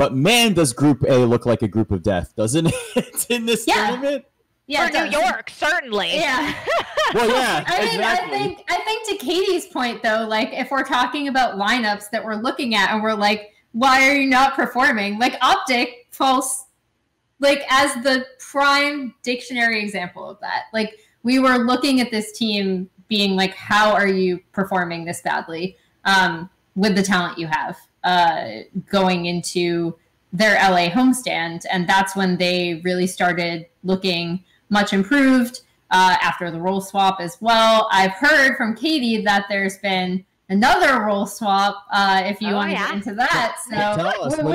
But man, does Group A look like a group of death, doesn't it, in this tournament? Yeah, for New York, certainly. Yeah. Well, yeah, I think to Katie's point, though, like, if we're talking about lineups that we're looking at and we're like, why are you not performing? Like, Optic falls, like, as the prime dictionary example of that. Like, we were looking at this team being like, how are you performing this badly with the talent you have going into their LA homestand? And that's when they really started looking much improved after the role swap as well. I've heard from Katie that there's been another role swap if you want to get into that. So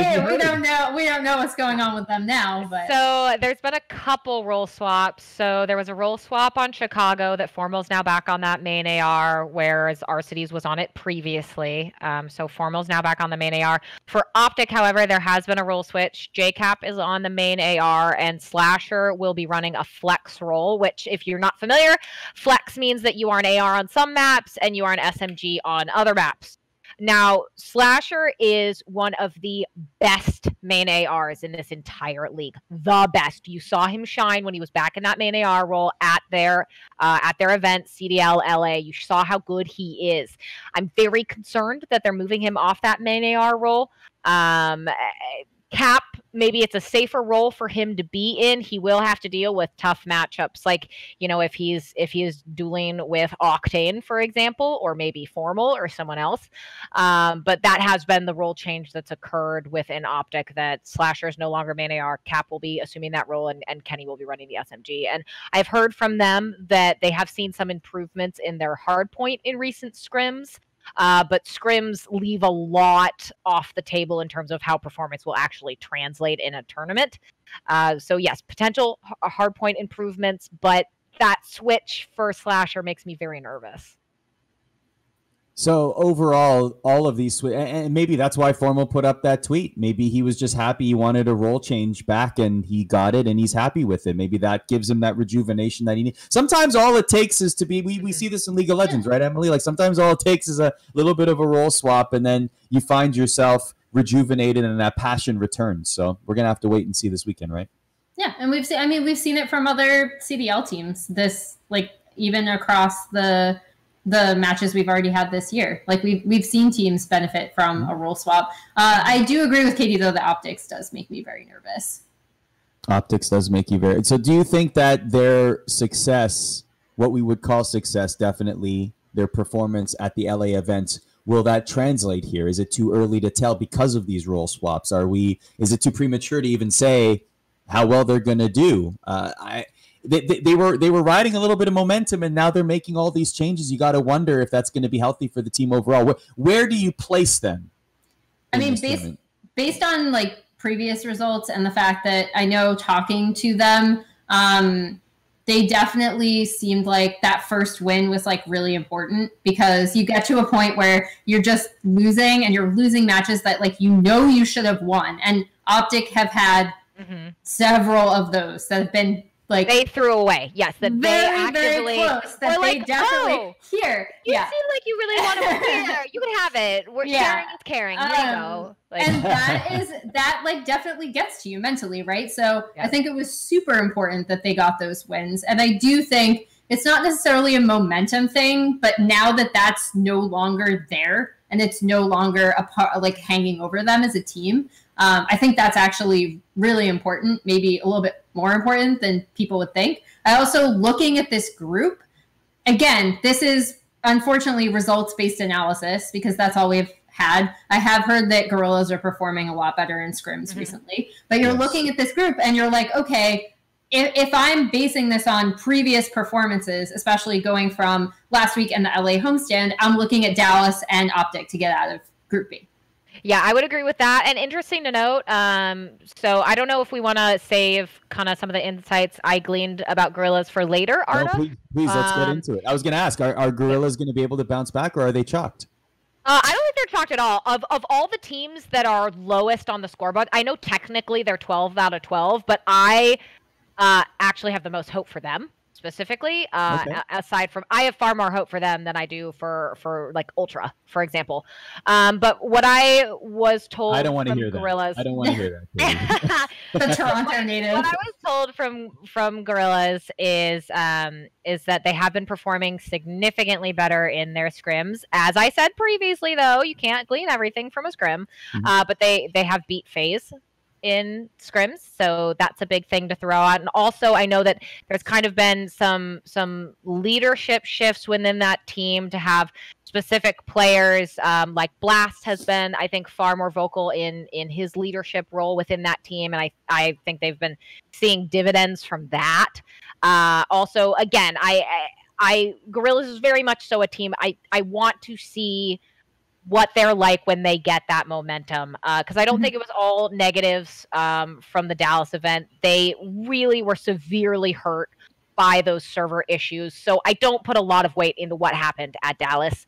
we don't know what's going on with them now. But so there's been a couple role swaps. So there was a role swap on Chicago that Formal's now back on that main AR, whereas Arcides was on it previously. So Formal's now back on the main AR. For Optic, however, there has been a role switch. JCap is on the main AR, and Slasher will be running a flex role, which, if you're not familiar, flex means that you are an AR on some maps and you are an SMG on other maps. Now, Slasher is one of the best main ARs in this entire league. The best. You saw him shine when he was back in that main AR role at their event, CDL LA. You saw how good he is. I'm very concerned that they're moving him off that main AR role. Cap, maybe it's a safer role for him to be in. He will have to deal with tough matchups, like, you know, if he's dueling with Octane, for example, or maybe Formal or someone else. But that has been the role change that's occurred within Optic, that Slasher is no longer main AR. Cap will be assuming that role, and Kenny will be running the SMG. And I've heard from them that they have seen some improvements in their hard point in recent scrims. But scrims leave a lot off the table in terms of how performance will actually translate in a tournament. So yes, potential hardpoint improvements, but that switch for Slasher makes me very nervous. So overall, all of these, and maybe that's why Formal put up that tweet. Maybe he was just happy, he wanted a role change back, and he got it, and he's happy with it. Maybe that gives him that rejuvenation that he needs. Sometimes all it takes is to be, we see this in League of Legends, right, Emily? Like, sometimes all it takes is a little bit of a role swap, and then you find yourself rejuvenated and that passion returns. So we're going to have to wait and see this weekend, right? Yeah, and we've seen it from other CDL teams. This, like, even across the matches we've already had this year. Like, we've seen teams benefit from a role swap. I do agree with Katie, though, that Optics does make me very nervous. Optics does make you very... So do you think that their success, what we would call success, definitely their performance at the LA events, will that translate here? Is it too early to tell because of these role swaps? Is it too premature to even say how well they're going to do? They were riding a little bit of momentum, and now they're making all these changes. You got to wonder if that's going to be healthy for the team overall. Where do you place them? I mean, based on, like, previous results and the fact that I know talking to them, they definitely seemed like that first win was, like, really important, because you get to a point where you're just losing, and you're losing matches that, like, you know you should have won. And Optic have had several of those that have been, like, they threw away. Yes, that very, they actively, very close. That they definitely here. You seem like you really want to win here. You can have it. Sharing is caring. There you go. Like, and that like definitely gets to you mentally, right? So I think it was super important that they got those wins, and I do think it's not necessarily a momentum thing, but now that that's no longer there and it's no longer a part, like, hanging over them as a team, I think that's actually really important, maybe a little bit more important than people would think. I also, looking at this group, again, this is unfortunately results-based analysis, because that's all we've had. I have heard that Guerrillas are performing a lot better in scrims recently, but you're looking at this group and you're like, okay, if I'm basing this on previous performances, especially going from last week and the LA homestand, I'm looking at Dallas and Optic to get out of Group B. Yeah, I would agree with that. And interesting to note, so I don't know if we want to save kind of some of the insights I gleaned about Guerrillas for later, Arda. No, please, let's get into it. I was going to ask, are Guerrillas going to be able to bounce back, or are they chalked? I don't think they're chalked at all. Of all the teams that are lowest on the scoreboard, I know technically they're 12 out of 12, but I actually have the most hope for them specifically. Okay. Aside from, I have far more hope for them than I do for like Ultra, for example. But what I was told, I don't want to hear Guerrillas, that. I don't want to hear that. The Toronto native. What I was told from Guerrillas is that they have been performing significantly better in their scrims. As I said previously, though, you can't glean everything from a scrim, but they have beat FaZe in scrims, so that's a big thing to throw out. And also, I know that there's kind of been some leadership shifts within that team to have specific players, like Blast has been, I think, far more vocal in his leadership role within that team, and I think they've been seeing dividends from that. Also, again, I Guerrillas is very much so a team. I want to see what they're like when they get that momentum, because I don't think it was all negatives from the Dallas event. They really were severely hurt by those server issues, so I don't put a lot of weight into what happened at Dallas.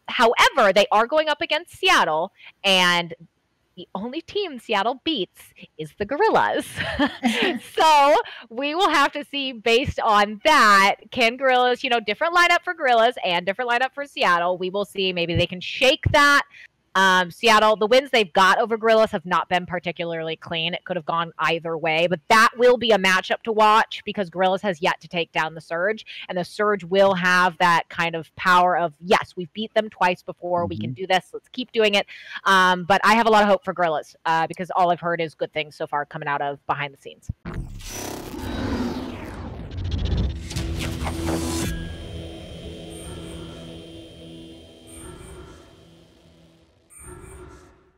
However, they are going up against Seattle, and the only team Seattle beats is the Guerrillas. So we will have to see, based on that, can Guerrillas, different lineup for Guerrillas and different lineup for Seattle. We will see. Maybe they can shake that. Seattle, the wins they've got over Guerrillas have not been particularly clean. It could have gone either way, but that will be a matchup to watch because Guerrillas has yet to take down the Surge, and the Surge will have that kind of power of, yes, we've beat them twice before. We can do this. Let's keep doing it. But I have a lot of hope for Guerrillas because all I've heard is good things so far coming out of behind the scenes.